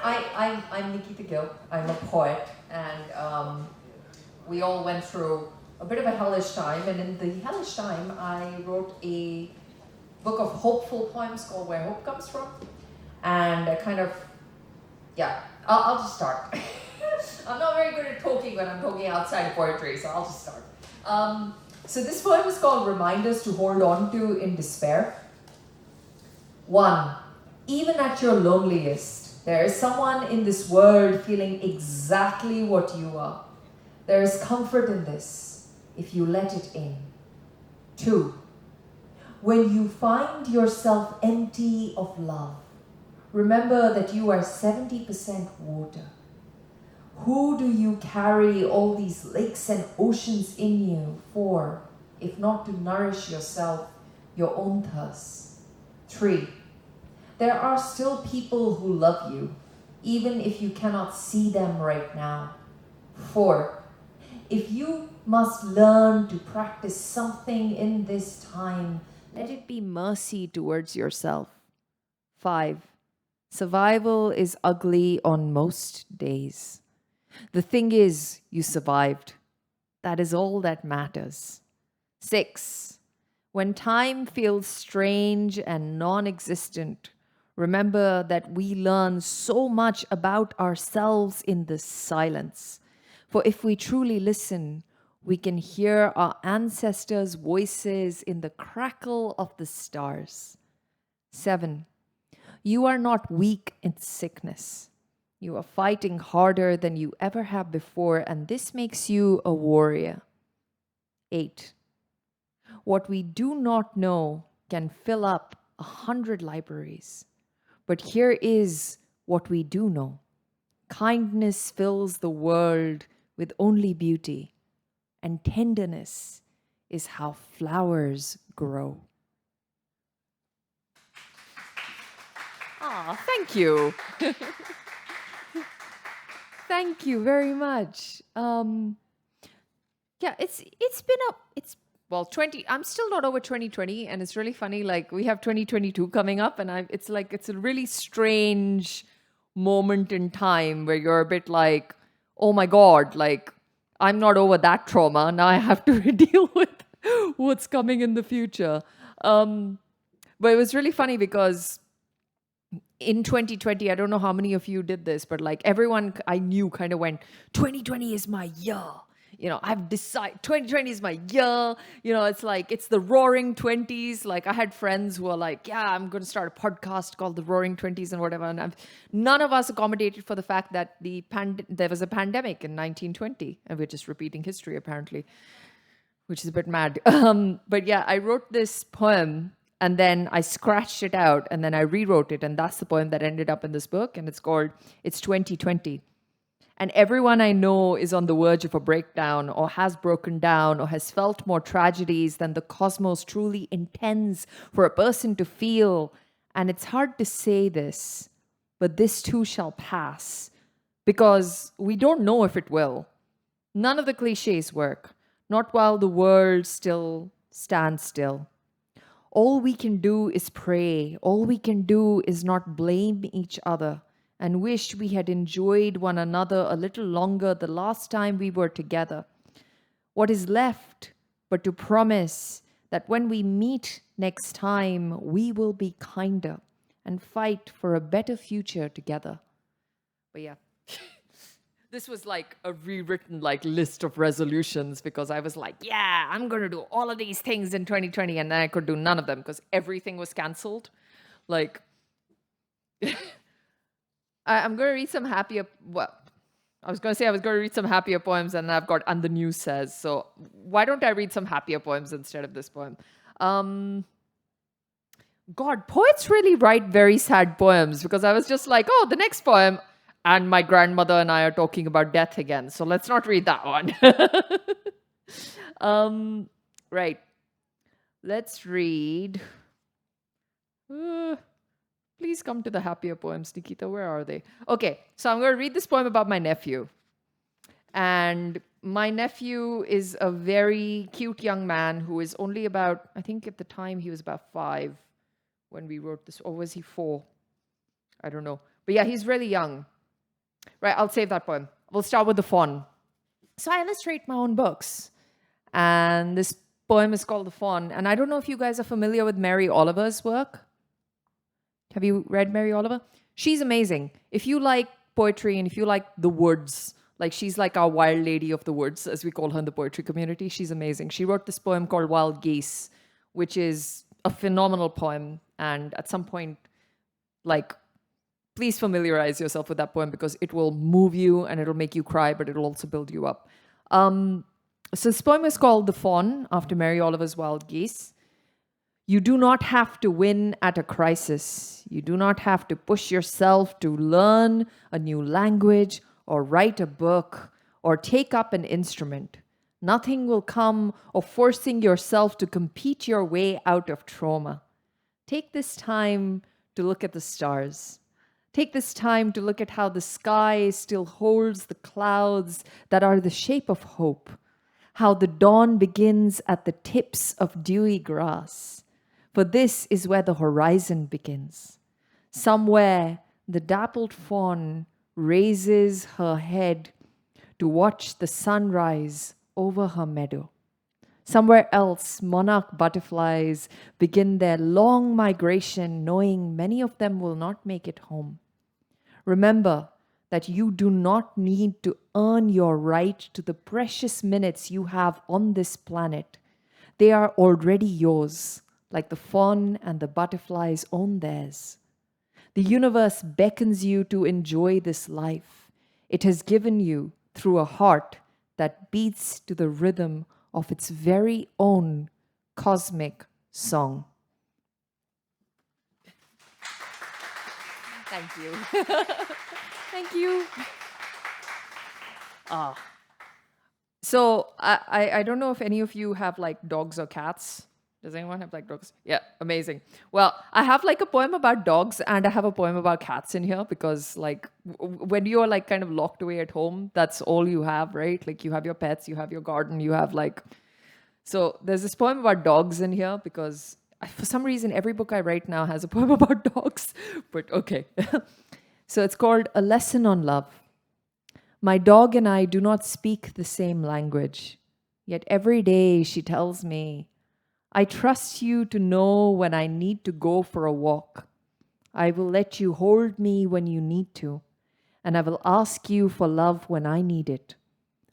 I'm Nikita Gill. I'm a poet, and we all went through a bit of a hellish time. And in the hellish time, I wrote a book of hopeful poems called "Where Hope Comes From," and I kind of, yeah, I'll just start. I'm not very good at talking when I'm talking outside poetry, so I'll just start. So this poem is called "Reminders to Hold On To in Despair." 1. Even at your loneliest, there is someone in this world feeling exactly what you are. There is comfort in this, if you let it in. 2. When you find yourself empty of love, remember that you are 70% water. Who do you carry all these lakes and oceans in you for, if not to nourish yourself, your own thirst? 3. There are still people who love you, even if you cannot see them right now. 4. If you must learn to practice something in this time, let it be mercy towards yourself. 5. Survival is ugly on most days. The thing is, you survived. That is all that matters. 6. When time feels strange and non-existent, remember that we learn so much about ourselves in the silence. For if we truly listen, we can hear our ancestors' voices in the crackle of the stars. 7. You are not weak in sickness. You are fighting harder than you ever have before, and this makes you a warrior. 8. What we do not know can fill up 100 libraries. But here is what we do know. Kindness fills the world with only beauty, and tenderness is how flowers grow. Ah, thank you. Thank you very much. Yeah, it's been it's well 20. I'm still not over 2020, and it's really funny. Like we have 2022 coming up, and it's a really strange moment in time where you're a bit like, oh my god, like I'm not over that trauma. Now I have to deal with what's coming in the future. But it was really funny because in 2020, I don't know how many of you did this, but like everyone I knew kind of went, 2020 is my year. You know, I've decided 2020 is my year. You know, it's like, it's the roaring 20s. Like I had friends who were like, yeah, I'm going to start a podcast called the roaring 20s and whatever. And none of us accommodated for the fact that there was a pandemic in 1920. And we're just repeating history apparently, which is a bit mad. But yeah, I wrote this poem and then I scratched it out and then I rewrote it. And that's the poem that ended up in this book. And it's called It's 2020. And everyone I know is on the verge of a breakdown or has broken down or has felt more tragedies than the cosmos truly intends for a person to feel. And it's hard to say this, but this too shall pass because we don't know if it will. None of the cliches work, not while the world still stands still. All we can do is pray. All we can do is not blame each other and wish we had enjoyed one another a little longer the last time we were together. What is left but to promise that when we meet next time, we will be kinder and fight for a better future together. But yeah, this was like a rewritten like list of resolutions because I was like, yeah, I'm going to do all of these things in 2020, and then I could do none of them because everything was canceled. Like, I'm going to read some happier, well, I was going to say I was going to read some happier poems and I've got, and the news says, so why don't I read some happier poems instead of this poem? God, poets really write very sad poems because I was just like, oh, the next poem, and my grandmother and I are talking about death again. So let's not read that one. Right. Let's read. Please come to the happier poems, Nikita. Where are they? Okay, so I'm going to read this poem about my nephew. And my nephew is a very cute young man who is only about, I think at the time he was about 5 when we wrote this. Or was he 4? I don't know. But yeah, he's really young. Right, I'll save that poem. We'll start with the fawn. So I illustrate my own books. And this poem is called The Fawn. And I don't know if you guys are familiar with Mary Oliver's work. Have you read Mary Oliver? She's amazing. If you like poetry and if you like the woods, like she's like our wild lady of the woods, as we call her in the poetry community, she's amazing. She wrote this poem called Wild Geese, which is a phenomenal poem. And at some point, like, please familiarize yourself with that poem because it will move you and it'll make you cry, but it'll also build you up. So this poem is called The Fawn, after Mary Oliver's Wild Geese. You do not have to win at a crisis. You do not have to push yourself to learn a new language or write a book or take up an instrument. Nothing will come of forcing yourself to compete your way out of trauma. Take this time to look at the stars. Take this time to look at how the sky still holds the clouds that are the shape of hope, how the dawn begins at the tips of dewy grass. For this is where the horizon begins. Somewhere the dappled fawn raises her head to watch the sunrise over her meadow. Somewhere else, monarch butterflies begin their long migration, knowing many of them will not make it home. Remember that you do not need to earn your right to the precious minutes you have on this planet. They are already yours, like the fawn and the butterflies own theirs. The universe beckons you to enjoy this life. It has given you through a heart that beats to the rhythm of its very own cosmic song. Thank you. Thank you. So I don't know if any of you have like dogs or cats. Does anyone have like dogs? Yeah, amazing. Well, I have like a poem about dogs and I have a poem about cats in here because like when you're like kind of locked away at home, that's all you have, right? Like you have your pets, you have your garden, you have like... So there's this poem about dogs in here because for some reason every book I write now has a poem about dogs, but okay. So it's called A Lesson on Love. My dog and I do not speak the same language, yet every day she tells me, I trust you to know when I need to go for a walk. I will let you hold me when you need to, and I will ask you for love when I need it.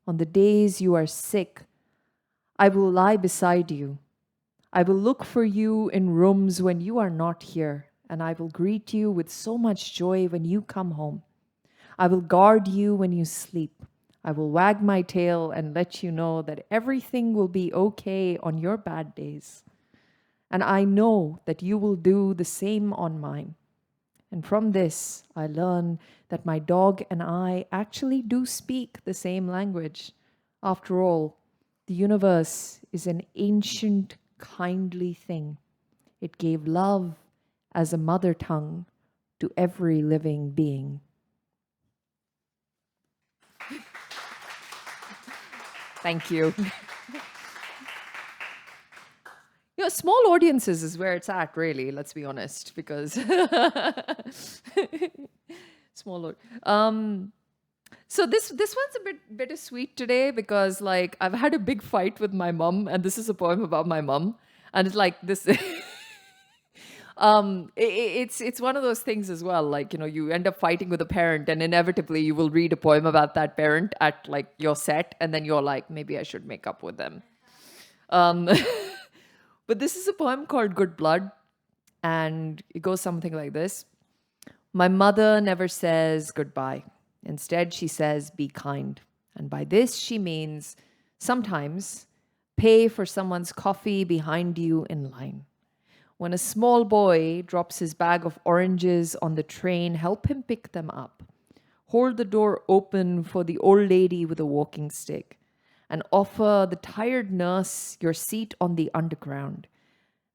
On the days you are sick, I will lie beside you. I will look for you in rooms when you are not here, and I will greet you with so much joy when you come home. I will guard you when you sleep. I will wag my tail and let you know that everything will be okay on your bad days. And I know that you will do the same on mine. And from this, I learn that my dog and I actually do speak the same language. After all, the universe is an ancient, kindly thing. It gave love as a mother tongue to every living being. Thank you. You know, small audiences is where it's at, really, let's be honest, because small. So this one's a bit bittersweet today because like I've had a big fight with my mom, and this is a poem about my mom, and it's like this. It's one of those things as well. Like, you know, you end up fighting with a parent and inevitably you will read a poem about that parent at like your set. And then you're like, maybe I should make up with them. But this is a poem called Good Blood. And it goes something like this. My mother never says goodbye. Instead, she says, be kind. And by this, she means sometimes pay for someone's coffee behind you in line. When a small boy drops his bag of oranges on the train, help him pick them up. Hold the door open for the old lady with a walking stick and offer the tired nurse your seat on the underground.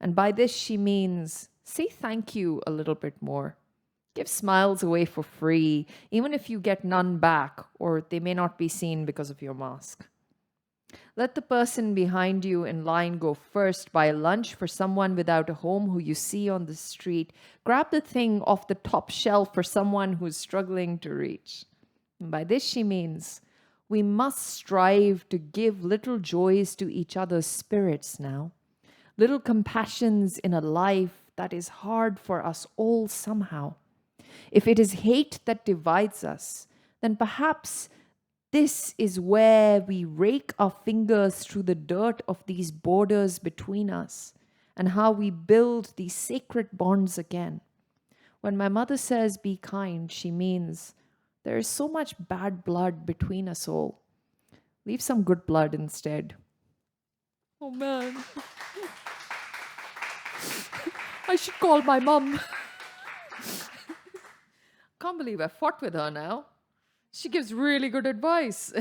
And by this she means say thank you a little bit more. Give smiles away for free, even if you get none back or they may not be seen because of your mask. Let the person behind you in line go first. Buy lunch for someone without a home who you see on the street. Grab the thing off the top shelf for someone who's struggling to reach. And by this she means we must strive to give little joys to each other's spirits now, little compassions in a life that is hard for us all somehow. If it is hate that divides us, then perhaps this is where we rake our fingers through the dirt of these borders between us and how we build these sacred bonds again. When my mother says be kind, she means there is so much bad blood between us all. Leave some good blood instead. Oh man. I should call my mum. Can't believe I fought with her now. She gives really good advice.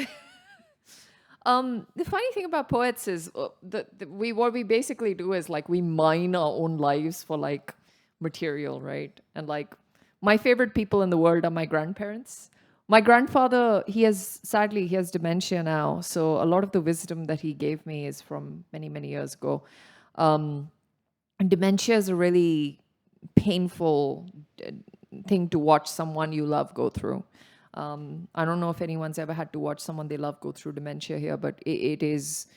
The funny thing about poets is what we basically do is like we mine our own lives for like material, right? And like my favorite people in the world are my grandparents. My grandfather, he has dementia now. So a lot of the wisdom that he gave me is from many, many years ago. And dementia is a really painful thing to watch someone you love go through. I don't know if anyone's ever had to watch someone they love go through dementia here, but it is,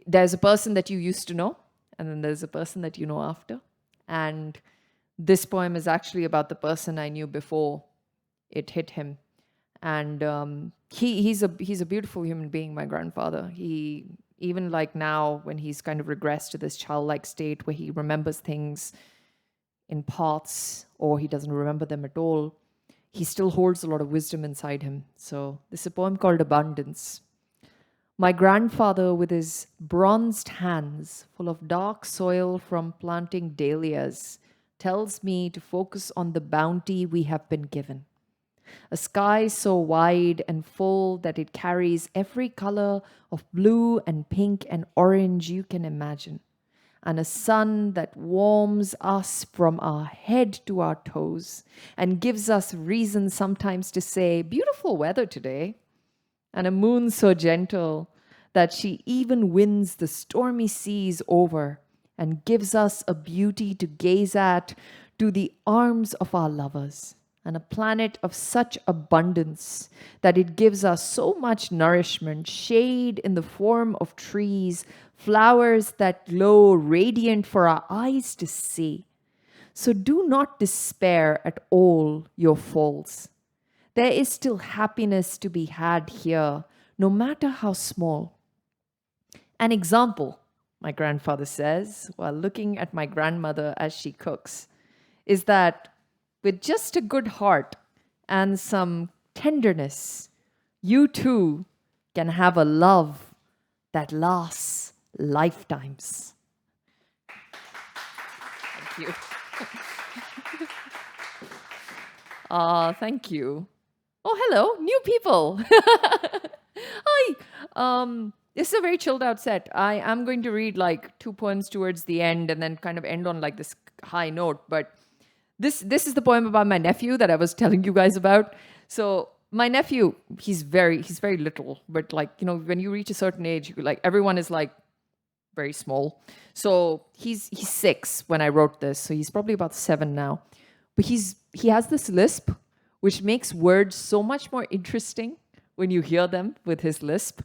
there's a person that you used to know, and then there's a person that you know after. And this poem is actually about the person I knew before it hit him. And he's a beautiful human being, my grandfather. He, even like now when he's kind of regressed to this childlike state where he remembers things in parts or he doesn't remember them at all, he still holds a lot of wisdom inside him. So this is a poem called Abundance. My grandfather, with his bronzed hands full of dark soil from planting dahlias, tells me to focus on the bounty we have been given. A sky so wide and full that it carries every color of blue and pink and orange you can imagine. And a sun that warms us from our head to our toes and gives us reason sometimes to say, beautiful weather today. And a moon so gentle that she even wins the stormy seas over and gives us a beauty to gaze at to the arms of our lovers. And a planet of such abundance that it gives us so much nourishment, shade in the form of trees, flowers that glow radiant for our eyes to see. So do not despair at all your faults. There is still happiness to be had here, no matter how small. An example, my grandfather says, while looking at my grandmother as she cooks, is that with just a good heart and some tenderness, you too can have a love that lasts lifetimes. Thank you. Thank you. Oh, hello, new people. Hi. This is a very chilled out set. I am going to read like 2 poems towards the end and then kind of end on like this high note, but this is the poem about my nephew that I was telling you guys about. So my nephew, he's very little, but like, you know, when you reach a certain age, like everyone is like very small. So he's 6 when I wrote this. So he's probably about 7 now. But he has this lisp, which makes words so much more interesting when you hear them with his lisp.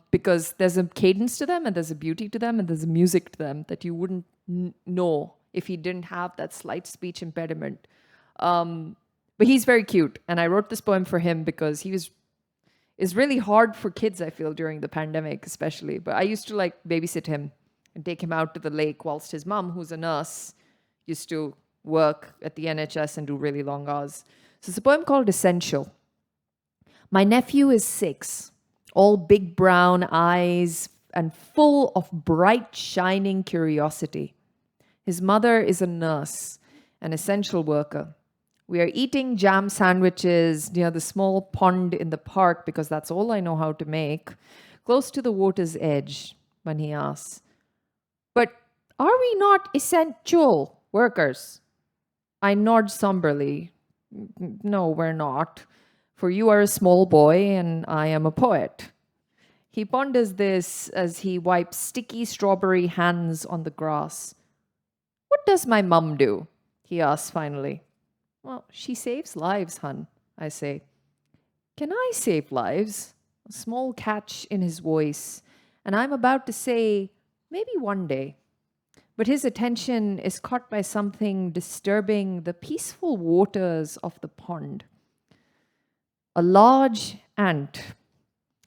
Because there's a cadence to them and there's a beauty to them and there's a music to them that you wouldn't know if he didn't have that slight speech impediment. But he's very cute. And I wrote this poem for him because it's really hard for kids, I feel, during the pandemic, especially. But I used to like babysit him and take him out to the lake whilst his mom, who's a nurse, used to work at the NHS and do really long hours. So it's a poem called Essential. My nephew is 6, all big brown eyes and full of bright, shining curiosity. His mother is a nurse, an essential worker. We are eating jam sandwiches near the small pond in the park because that's all I know how to make, close to the water's edge, when he asks, "But are we not essential workers?" I nod somberly. "No, we're not, for you are a small boy and I am a poet." He ponders this as he wipes sticky strawberry hands on the grass. "What does my mum do?" he asks finally. "Well, she saves lives, hun," I say. Can I save lives? A small catch in his voice. And I'm about to say, maybe one day. But his attention is caught by something disturbing the peaceful waters of the pond. A large ant.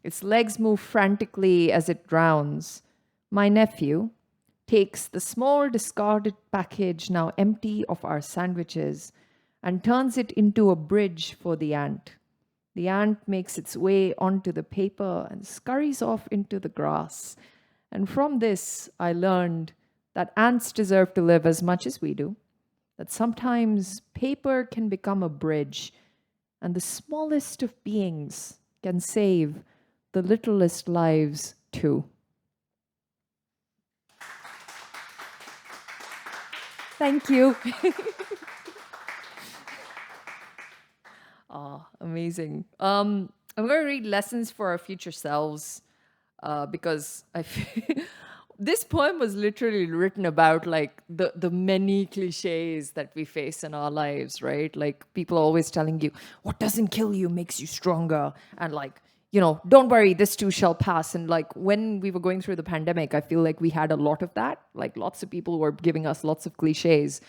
Its legs move frantically as it drowns. My nephew takes the small discarded package, now empty of our sandwiches, and turns it into a bridge for the ant. The ant makes its way onto the paper and scurries off into the grass. And from this, I learned that ants deserve to live as much as we do, that sometimes paper can become a bridge, and the smallest of beings can save the littlest lives too. Thank you. Oh, amazing. I'm going to read lessons for our future selves because this poem was literally written about like the many cliches that we face in our lives, right? Like people are always telling you, what doesn't kill you makes you stronger. And like, you know, don't worry, this too shall pass. And like when we were going through the pandemic, I feel like we had a lot of that. Like lots of people were giving us lots of cliches.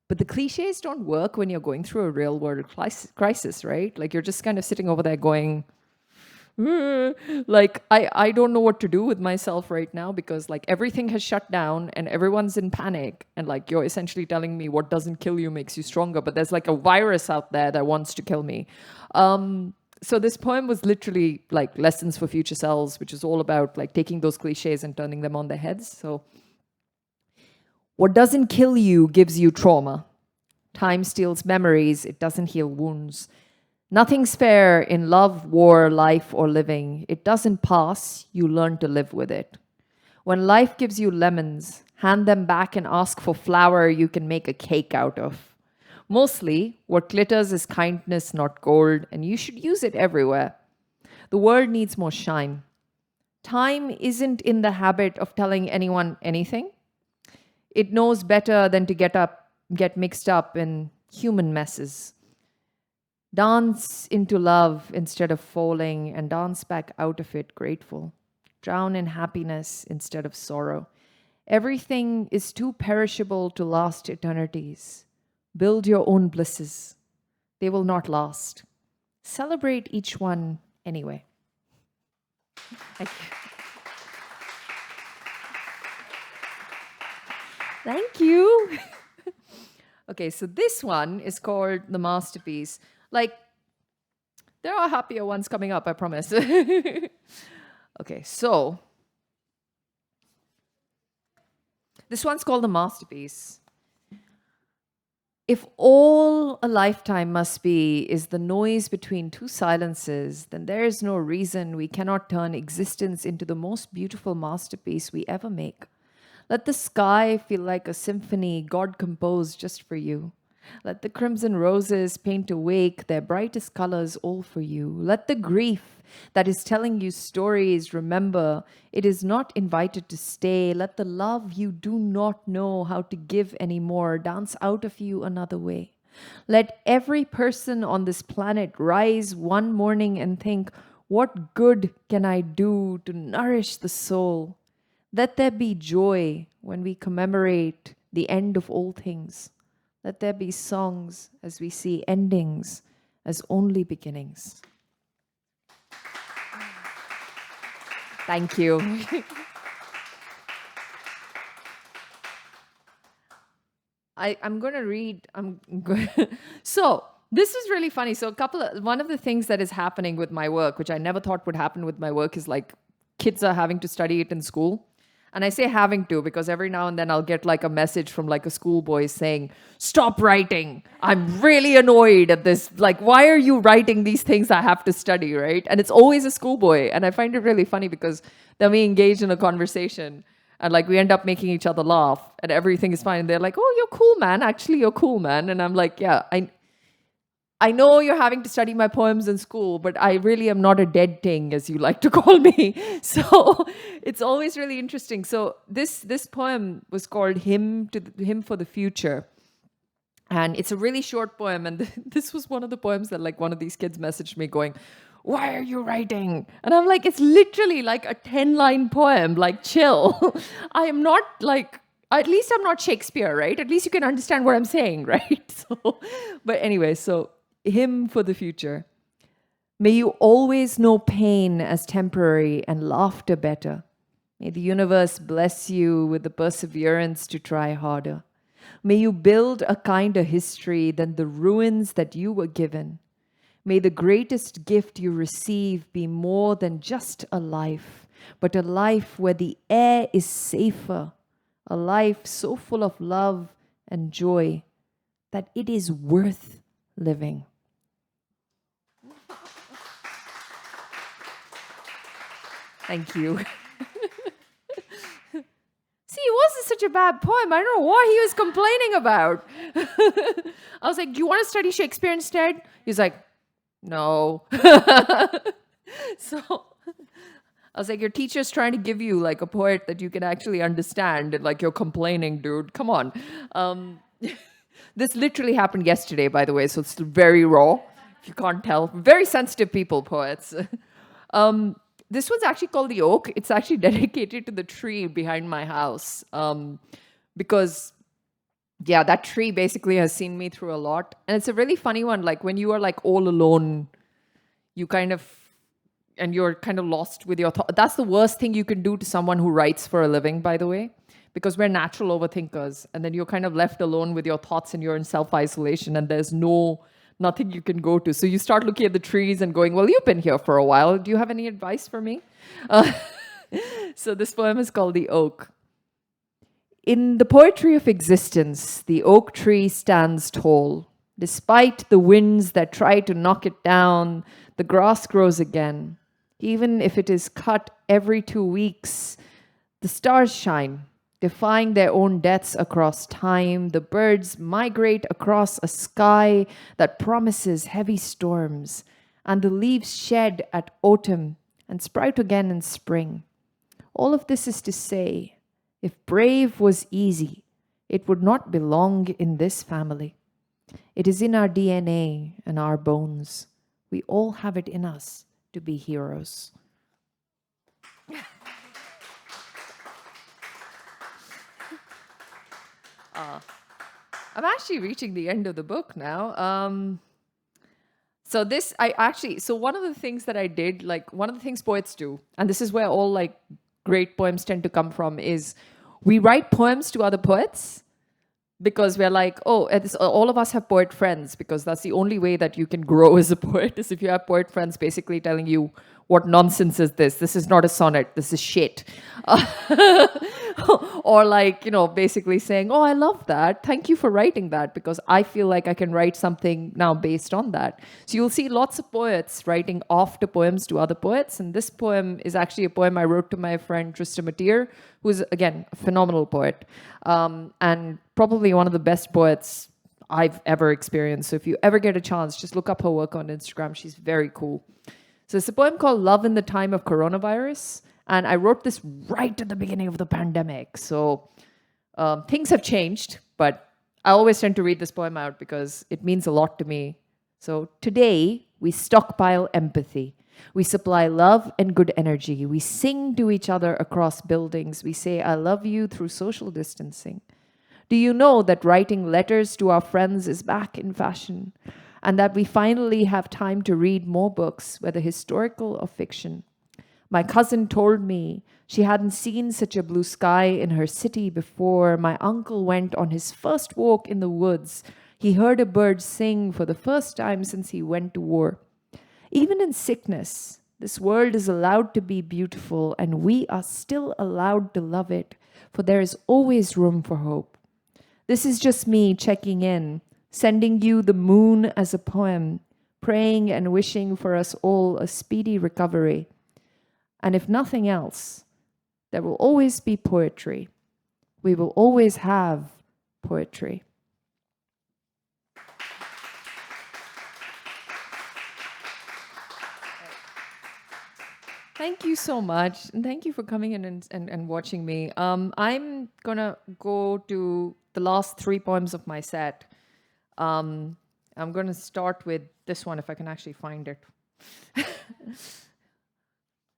But the cliches don't work when you're going through a real world crisis, right? Like you're just kind of sitting over there going, like I don't know what to do with myself right now because like everything has shut down and everyone's in panic, and like you're essentially telling me what doesn't kill you makes you stronger, but there's like a virus out there that wants to kill me. So this poem was literally like lessons for future selves, which is all about like taking those cliches and turning them on their heads. So what doesn't kill you gives you trauma. Time steals memories, it doesn't heal wounds. Nothing's fair in love, war, life, or living. It doesn't pass, you learn to live with it. When life gives you lemons, hand them back and ask for flour you can make a cake out of. Mostly, what glitters is kindness, not gold, and you should use it everywhere. The world needs more shine. Time isn't in the habit of telling anyone anything. It knows better than to get mixed up in human messes. Dance into love instead of falling, and dance back out of it grateful. Drown in happiness instead of sorrow. Everything is too perishable to last eternities. Build your own blisses. They will not last. Celebrate each one anyway. Thank you. Thank you. Okay, so this one is called The Masterpiece. Like, there are happier ones coming up, I promise. Okay, so this one's called The Masterpiece. If all a lifetime must be is the noise between two silences, then there is no reason we cannot turn existence into the most beautiful masterpiece we ever make. Let the sky feel like a symphony God composed just for you. Let the crimson roses paint awake their brightest colors all for you. Let the grief that is telling you stories remember it is not invited to stay. Let the love you do not know how to give anymore dance out of you another way. Let every person on this planet rise one morning and think, what good can I do to nourish the soul? Let there be joy when we commemorate the end of all things. Let there be songs as we see endings as only beginnings. Thank you. I'm going to read. So this is really funny. So one of the things that is happening with my work, which I never thought would happen with my work, is like kids are having to study it in school. And I say having to because every now and then I'll get like a message from like a schoolboy saying, stop writing. I'm really annoyed at this. Like, why are you writing these things I have to study, right? And it's always a schoolboy. And I find it really funny because then we engage in a conversation and like we end up making each other laugh and everything is fine. And they're like, oh, you're cool, man. Actually, you're cool, man. And I'm like, yeah, I know you're having to study my poems in school, but I really am not a dead thing, as you like to call me. So it's always really interesting. So this poem was called Hymn for the Future. And it's a really short poem. And this was one of the poems that like one of these kids messaged me going, why are you writing? And I'm like, it's literally like a 10-line poem, like chill. I am not like, at least I'm not Shakespeare, right? At least you can understand what I'm saying, right? So, but anyway, so hymn for the future. May you always know pain as temporary and laughter better. May the universe bless you with the perseverance to try harder. May you build a kinder history than the ruins that you were given. May the greatest gift you receive be more than just a life, but a life where the air is safer, a life so full of love and joy that it is worth living. Thank you. See, it wasn't such a bad poem. I don't know what he was complaining about. I was like, do you want to study Shakespeare instead? He's like, no. So I was like, your teacher's trying to give you like a poet that you can actually understand, and like you're complaining, dude. Come on. This literally happened yesterday, by the way, so it's very raw. If you can't tell, very sensitive people, poets. This one's actually called the Oak. It's actually dedicated to the tree behind my house, because yeah, that tree basically has seen me through a lot, and it's a really funny one. Like when you are like all alone, you kind of, and you're kind of lost with your thoughts. That's the worst thing you can do to someone who writes for a living, by the way, because we're natural overthinkers, and then you're kind of left alone with your thoughts, and you're in self-isolation, and there's nothing you can go to. So you start looking at the trees and going, well, you've been here for a while. Do you have any advice for me? So this poem is called The Oak. In the poetry of existence, the oak tree stands tall. Despite the winds that try to knock it down, the grass grows again. Even if it is cut every 2 weeks, the stars shine, defying their own deaths across time. The birds migrate across a sky that promises heavy storms, and the leaves shed at autumn and sprout again in spring. All of this is to say, if brave was easy, it would not belong in this family. It is in our DNA and our bones. We all have it in us to be heroes. I'm actually reaching the end of the book now. So one of the things that I did, like one of the things poets do, and this is where all like great poems tend to come from, is we write poems to other poets because we're like, oh, all of us have poet friends, because that's the only way that you can grow as a poet, is if you have poet friends basically telling you, what nonsense is this? This is not a sonnet. This is shit. Or like, basically saying, oh, I love that. Thank you for writing that, because I feel like I can write something now based on that. So you'll see lots of poets writing after poems to other poets. And this poem is actually a poem I wrote to my friend Trista Mateer, who is, again, a phenomenal poet, and probably one of the best poets I've ever experienced. So if you ever get a chance, just look up her work on Instagram. She's very cool. So it's a poem called Love in the Time of Coronavirus. And I wrote this right at the beginning of the pandemic. So things have changed, but I always tend to read this poem out because it means a lot to me. So today, we stockpile empathy. We supply love and good energy. We sing to each other across buildings. We say, I love you through social distancing. Do you know that writing letters to our friends is back in fashion? And that we finally have time to read more books, whether historical or fiction. My cousin told me she hadn't seen such a blue sky in her city before. My uncle went on his first walk in the woods. He heard a bird sing for the first time since he went to war. Even in sickness, this world is allowed to be beautiful, and we are still allowed to love it, for there is always room for hope. This is just me checking in, sending you the moon as a poem, praying and wishing for us all a speedy recovery. And if nothing else, there will always be poetry. We will always have poetry. Thank you so much. And thank you for coming in and watching me. I'm going to go to the last 3 poems of my set. I'm going to start with this one, if I can actually find it.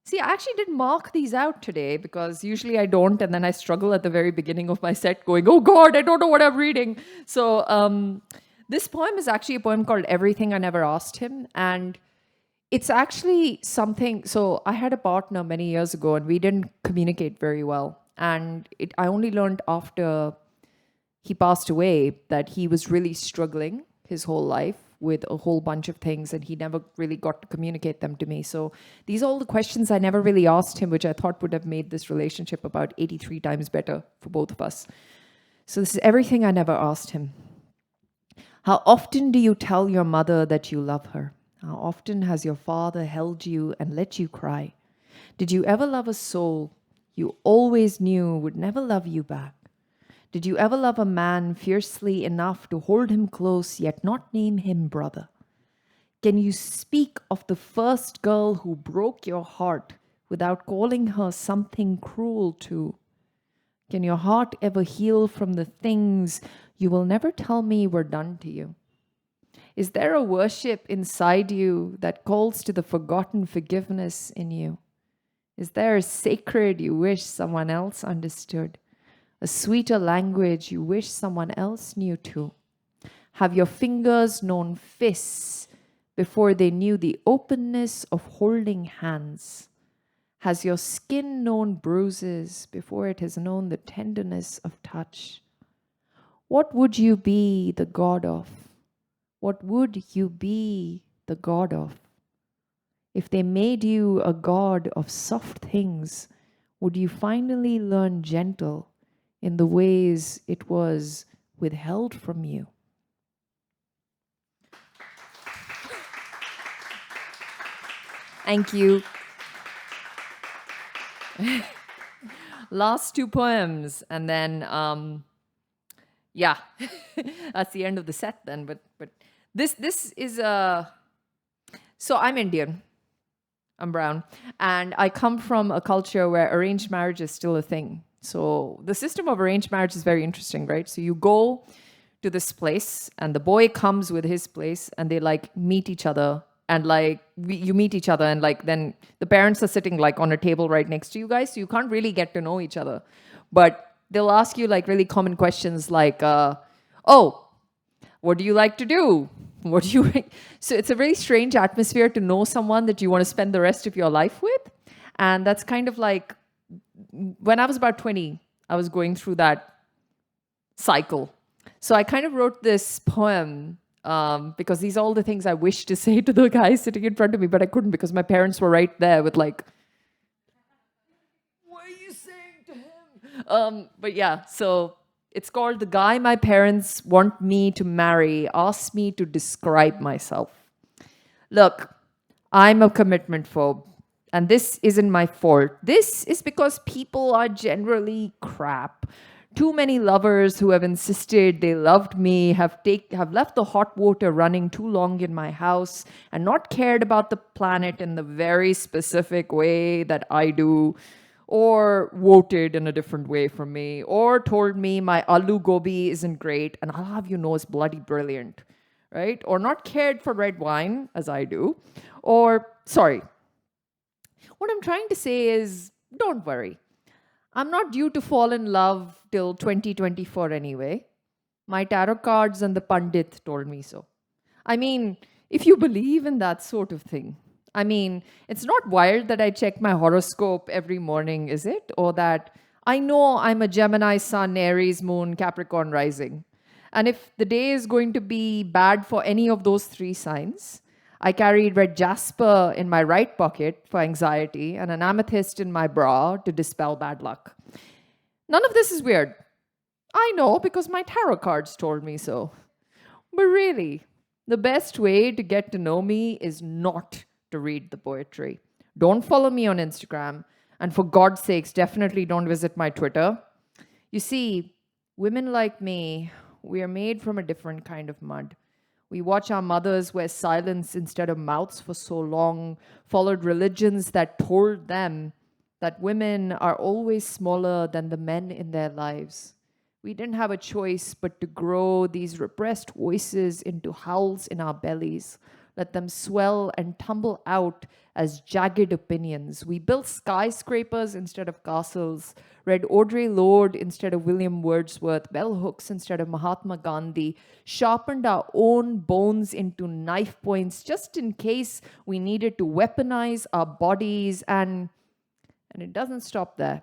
See, I actually did mark these out today because usually I don't, and then I struggle at the very beginning of my set going, oh God, I don't know what I'm reading. So this poem is actually a poem called Everything I Never Asked Him. And it's actually something. So I had a partner many years ago and we didn't communicate very well. And I only learned after he passed away that he was really struggling his whole life with a whole bunch of things and he never really got to communicate them to me. So these are all the questions I never really asked him, which I thought would have made this relationship about 83 times better for both of us. So this is everything I never asked him. How often do you tell your mother that you love her? How often has your father held you and let you cry? Did you ever love a soul you always knew would never love you back? Did you ever love a man fiercely enough to hold him close yet not name him brother? Can you speak of the first girl who broke your heart without calling her something cruel too? Can your heart ever heal from the things you will never tell me were done to you? Is there a worship inside you that calls to the forgotten forgiveness in you? Is there a sacred you wish someone else understood? A sweeter language you wish someone else knew too? Have your fingers known fists before they knew the openness of holding hands? Has your skin known bruises before it has known the tenderness of touch? What would you be the god of? What would you be the god of? If they made you a god of soft things, would you finally learn gentle in the ways it was withheld from you? Thank you. Last two poems, and then yeah, that's the end of the set then. But this is a. So I'm Indian. I'm brown, and I come from a culture where arranged marriage is still a thing. So the system of arranged marriage is very interesting, right? So you go to this place, and the boy comes with his place, and they like meet each other, and like you meet each other, and like then the parents are sitting like on a table right next to you guys, so you can't really get to know each other, but they'll ask you like really common questions like, "Oh, what do you like to do? What do you?" So it's a very strange atmosphere to know someone that you want to spend the rest of your life with, and that's kind of like when I was about 20, I was going through that cycle. So I kind of wrote this poem because these are all the things I wish to say to the guy sitting in front of me, but I couldn't because my parents were right there with like, what are you saying to him? But yeah, so it's called The Guy My Parents Want Me to Marry Asked Me to Describe Myself. Look, I'm a commitment phobe. And this isn't my fault. This is because people are generally crap. Too many lovers who have insisted they loved me have left the hot water running too long in my house and not cared about the planet in the very specific way that I do, or voted in a different way from me, or told me my aloo gobi isn't great and I'll have you know it's bloody brilliant, right? Or not cared for red wine as I do, or sorry. What I'm trying to say is, don't worry. I'm not due to fall in love till 2024 anyway. My tarot cards and the Pandit told me so. I mean, if you believe in that sort of thing. I mean, it's not wild that I check my horoscope every morning, is it? Or that I know I'm a Gemini sun, Aries moon, Capricorn rising. And if the day is going to be bad for any of those three signs, I carried red jasper in my right pocket for anxiety and an amethyst in my bra to dispel bad luck. None of this is weird. I know because my tarot cards told me so. But really, the best way to get to know me is not to read the poetry. Don't follow me on Instagram. And for God's sakes, definitely don't visit my Twitter. You see, women like me, we are made from a different kind of mud. We watch our mothers wear silence instead of mouths for so long, followed religions that told them that women are always smaller than the men in their lives. We didn't have a choice but to grow these repressed voices into howls in our bellies, let them swell and tumble out as jagged opinions. We built skyscrapers instead of castles, read Audre Lorde instead of William Wordsworth, bell hooks instead of Mahatma Gandhi, sharpened our own bones into knife points just in case we needed to weaponize our bodies, and it doesn't stop there.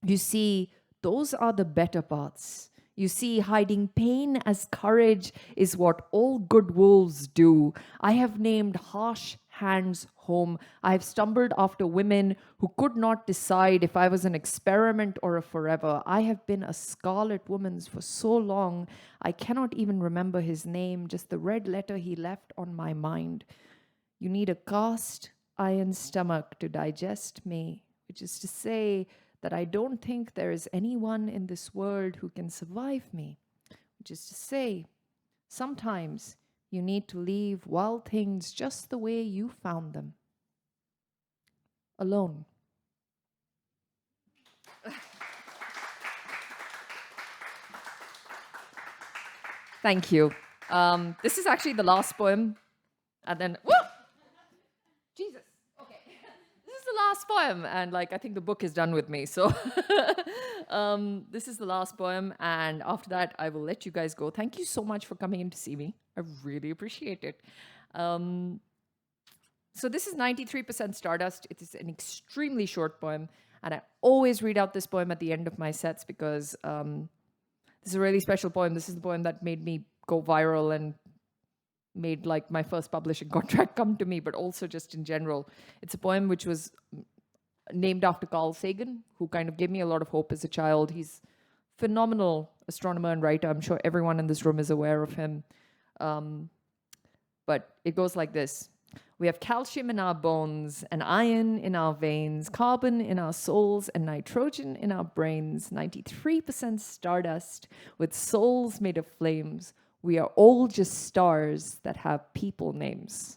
You see, those are the better parts. You see, hiding pain as courage is what all good wolves do. I have named harsh hands home. I have stumbled after women who could not decide if I was an experiment or a forever. I have been a scarlet woman's for so long, I cannot even remember his name, just the red letter he left on my mind. You need a cast iron stomach to digest me, which is to say that I don't think there is anyone in this world who can survive me, which is to say, sometimes you need to leave wild things just the way you found them, alone. Thank you. This is actually the last poem, and then, whoa! Jesus. This is the last poem, and I think the book is done with me. So this is the last poem, and after that, I will let you guys go. Thank you so much for coming in to see me. I really appreciate it. So this is 93% Stardust. It is an extremely short poem, and I always read out this poem at the end of my sets because this is a really special poem. This is the poem that made me go viral and made my first publishing contract come to me, but also just in general. It's a poem which was named after Carl Sagan, who kind of gave me a lot of hope as a child. He's a phenomenal astronomer and writer. I'm sure everyone in this room is aware of him. But it goes like this. We have calcium in our bones and iron in our veins, carbon in our souls and nitrogen in our brains, 93% stardust with souls made of flames. We are all just stars that have people names.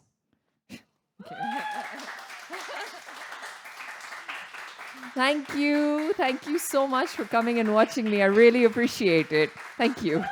Thank you. Thank you so much for coming and watching me. I really appreciate it. Thank you.